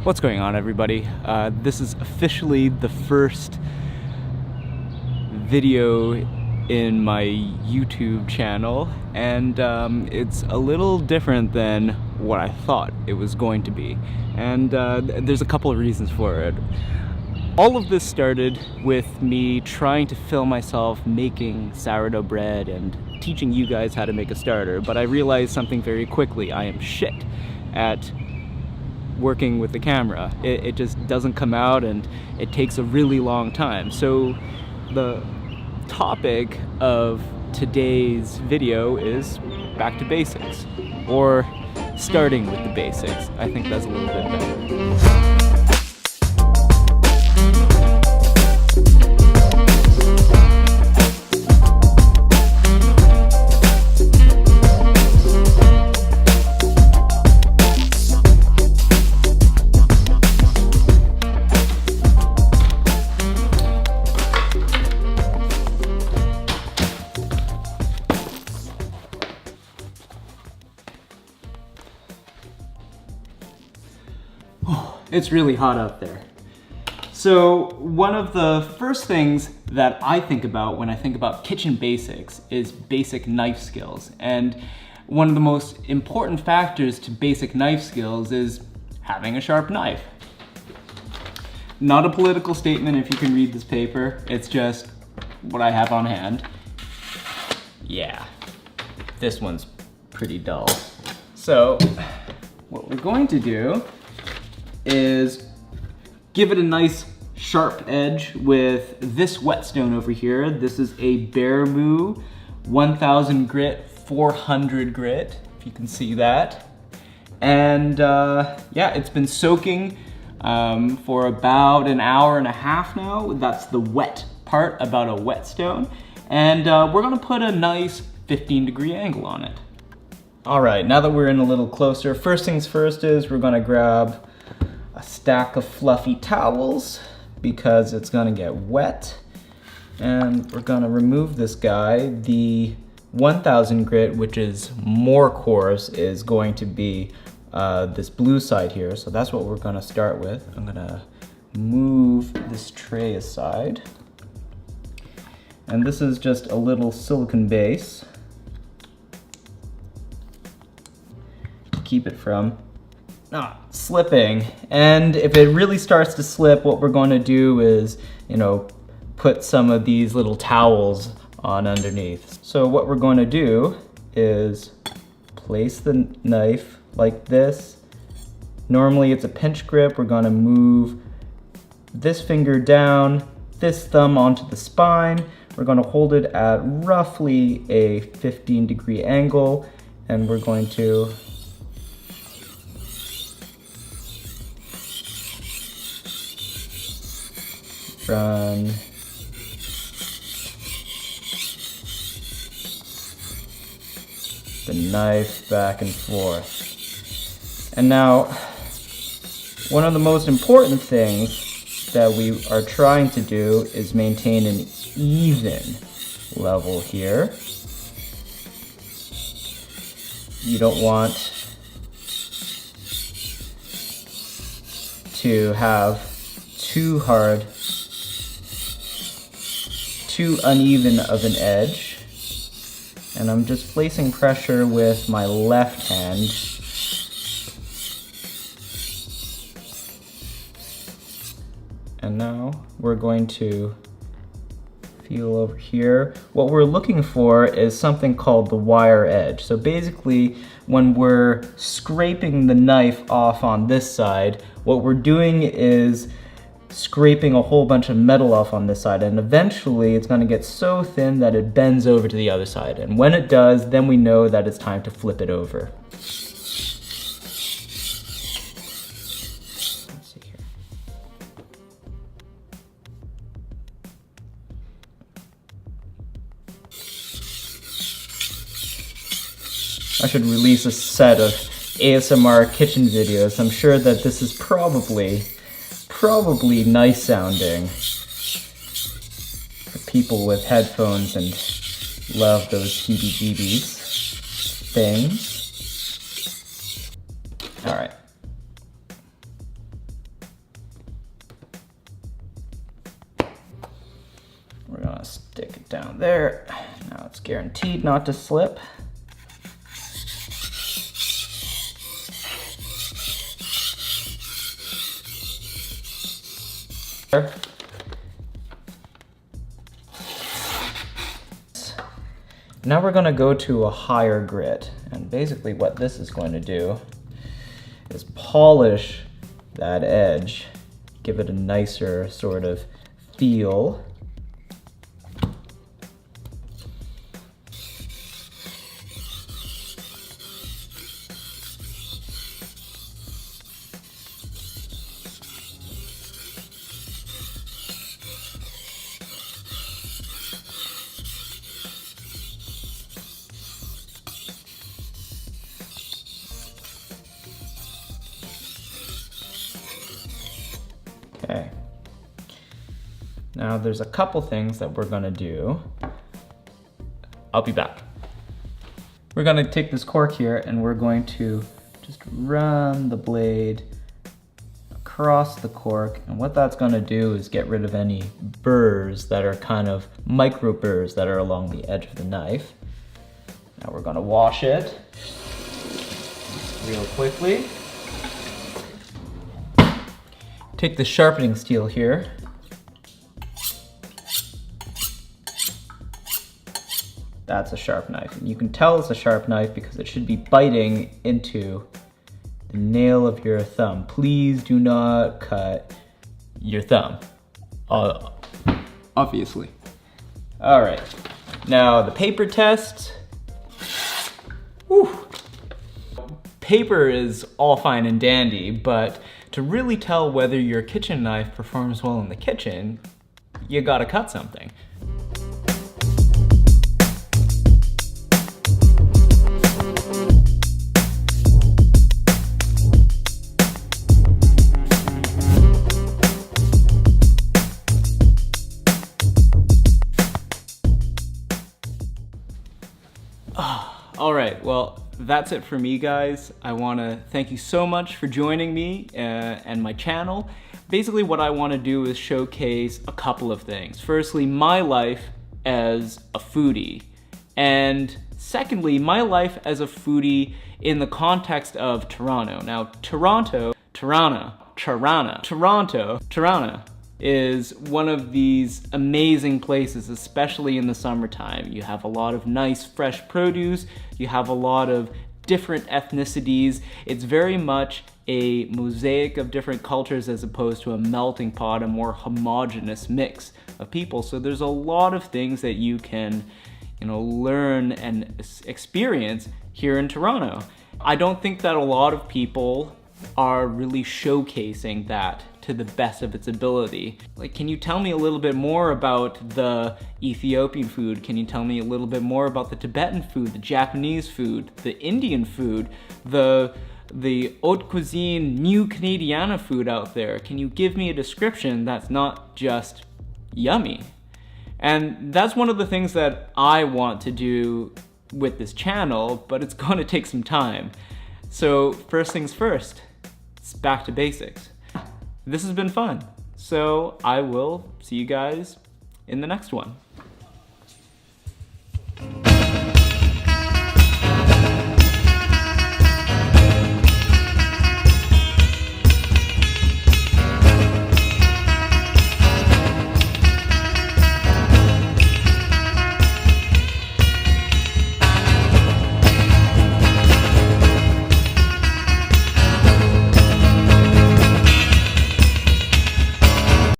What's going on, everybody? This is officially the first video in my YouTube channel, and it's a little different than what I thought it was going to be. And there's a couple of reasons for it. All of this started with me trying to film myself making sourdough bread and teaching you guys how to make a starter, but I realized something very quickly. I am shit at working with the camera. It just doesn't come out, and it takes a really long time. So the topic of today's video is back to basics, or starting with the basics. I think that's a little bit better. It's really hot out there. So one of the first things that I think about when I think about kitchen basics is basic knife skills. And one of the most important factors to basic knife skills is having a sharp knife. Not a political statement if you can read this paper, it's just what I have on hand. Yeah, this one's pretty dull. So what we're going to do is give it a nice sharp edge with this whetstone over here. This is a Bearmoo 1000 grit, 400 grit, if you can see that. And yeah, it's been soaking for about an hour and a half now. That's the wet part about a whetstone. And we're gonna put a nice 15-degree angle on it. All right, now that we're in a little closer, first things first is we're gonna grab a stack of fluffy towels because it's gonna get wet. And we're gonna remove this guy. The 1000 grit, which is more coarse, is going to be this blue side here. So that's what we're gonna start with. I'm gonna move this tray aside. And this is just a little silicone base to keep it from slipping. And if it really starts to slip, what we're going to do is, put some of these little towels on underneath. So what we're going to do is place the knife like this. Normally it's a pinch grip. We're going to move this finger down, this thumb onto the spine. We're going to hold it at roughly a 15-degree angle, and we're going to run the knife back and forth. And now, one of the most important things that we are trying to do is maintain an even level here. You don't want to have too uneven of an edge. And I'm just placing pressure with my left hand. And now we're going to feel over here. What we're looking for is something called the wire edge. So basically, when we're scraping the knife off on this side, what we're doing is scraping a whole bunch of metal off on this side, and eventually it's going to get so thin that it bends over to the other side. And when it does, then we know that it's time to flip it over. Let's see here. I should release a set of ASMR kitchen videos. I'm sure that this is probably nice sounding for people with headphones and love those heebie-jeebies things. All right. Stick it down there. Now it's guaranteed not to slip. Now we're going to go to a higher grit, and basically what this is going to do is polish that edge, give it a nicer sort of feel. Okay. Now there's a couple things that we're gonna do. I'll be back. We're gonna take this cork here and we're going to just run the blade across the cork. And what that's gonna do is get rid of any burrs that are kind of micro burrs that are along the edge of the knife. Now we're gonna wash it real quickly. Take the sharpening steel here. That's a sharp knife. And you can tell it's a sharp knife because it should be biting into the nail of your thumb. Please do not cut your thumb. Obviously. All right, now the paper test. Whew. Paper is all fine and dandy, but to really tell whether your kitchen knife performs well in the kitchen, you gotta cut something. All right, well, that's it for me, guys. I want to thank you so much for joining me and my channel. Basically, what I want to do is showcase a couple of things. Firstly, my life as a foodie. And secondly, my life as a foodie in the context of Toronto. Now, Toronto is one of these amazing places, especially in the summertime. You have a lot of nice fresh produce, you have a lot of different ethnicities. It's very much a mosaic of different cultures as opposed to a melting pot, a more homogeneous mix of people. So there's a lot of things that you can, learn and experience here in Toronto. I don't think that a lot of people are really showcasing that to the best of its ability. Like, can you tell me a little bit more about the Ethiopian food? Can you tell me a little bit more about the Tibetan food, the Japanese food, the Indian food, the haute cuisine, new Canadiana food out there? Can you give me a description that's not just yummy? And that's one of the things that I want to do with this channel, but it's going to take some time. So first things first, it's back to basics. This has been fun, so I will see you guys in the next one.